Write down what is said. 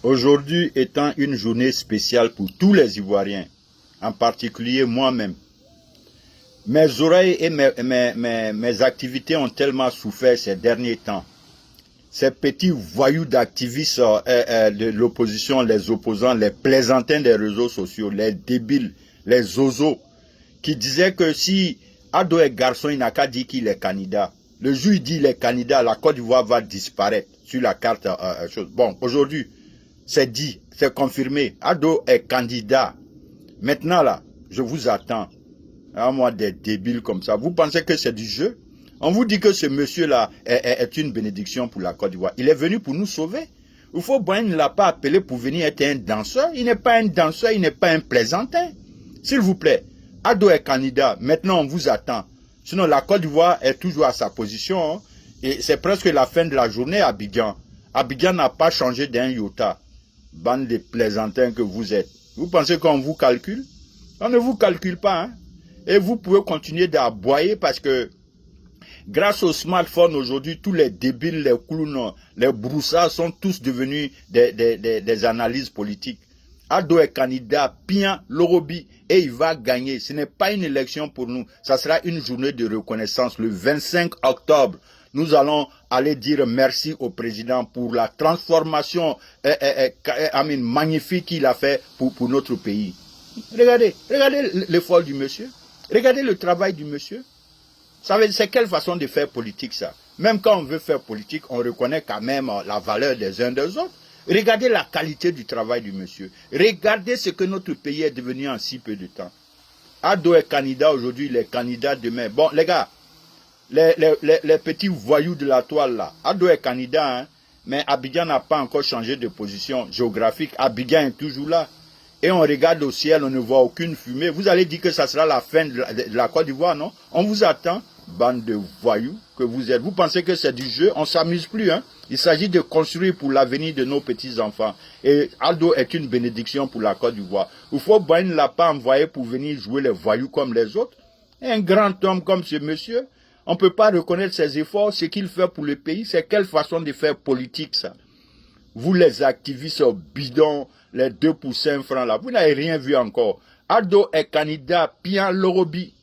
Aujourd'hui étant une journée spéciale pour tous les Ivoiriens, en particulier moi-même, mes oreilles et mes activités ont tellement souffert ces derniers temps. Ces petits voyous d'activistes de l'opposition, les opposants, les plaisantins des réseaux sociaux, les débiles, les zozos, qui disaient que si Ado est garçon, il n'a qu'à dire qu'il est candidat. Le jour il dit qu'il est candidat, la Côte d'Ivoire va disparaître sur la carte. Bon, aujourd'hui, c'est dit, c'est confirmé. Ado est candidat. Maintenant là, je vous attends. À moi des débiles comme ça. Vous pensez que c'est du jeu? On vous dit que ce monsieur-là est une bénédiction pour la Côte d'Ivoire. Il est venu pour nous sauver. Il faut bien, il ne l'a pas appelé pour venir être un danseur. Il n'est pas un danseur, il n'est pas un plaisantin. S'il vous plaît, Ado est candidat. Maintenant, on vous attend. Sinon, la Côte d'Ivoire est toujours à sa position. Hein, et c'est presque la fin de la journée à Abidjan. Abidjan n'a pas changé d'un iota. Bande de plaisantins que vous êtes. Vous pensez qu'on vous calcule? On ne vous calcule pas. Hein? Et vous pouvez continuer d'aboyer parce que grâce au smartphone aujourd'hui, tous les débiles, les clowns, les broussards sont tous devenus des analyses politiques. Ado est candidat, Pian Lorobi, et il va gagner. Ce n'est pas une élection pour nous. Ça sera une journée de reconnaissance. Le 25 octobre, nous allons aller dire merci au président pour la transformation magnifique qu'il a fait pour notre pays. Regardez l'effort du monsieur. Regardez le travail du monsieur. C'est quelle façon de faire politique ça? Même quand on veut faire politique, on reconnaît quand même la valeur des uns des autres. Regardez la qualité du travail du monsieur. Regardez ce que notre pays est devenu en si peu de temps. Ado est candidat aujourd'hui, il est candidat demain. Bon, les gars, les petits voyous de la toile là, Ado est candidat, hein, mais Abidjan n'a pas encore changé de position géographique. Abidjan est toujours là. Et on regarde au ciel, on ne voit aucune fumée. Vous allez dire que ça sera la fin de la Côte d'Ivoire, non? On vous attend, bande de voyous que vous êtes. Vous pensez que c'est du jeu? On ne s'amuse plus, hein? Il s'agit de construire pour l'avenir de nos petits-enfants. Et Ado est une bénédiction pour la Côte d'Ivoire. Il faut bien ne l'a pas envoyé pour venir jouer les voyous comme les autres. Un grand homme comme ce monsieur, on ne peut pas reconnaître ses efforts, ce qu'il fait pour le pays. C'est quelle façon de faire politique, ça? Vous les activistes bidons, les 2 pour 5 francs là, vous n'avez rien vu encore. Ado est candidat, Pian Lorobi.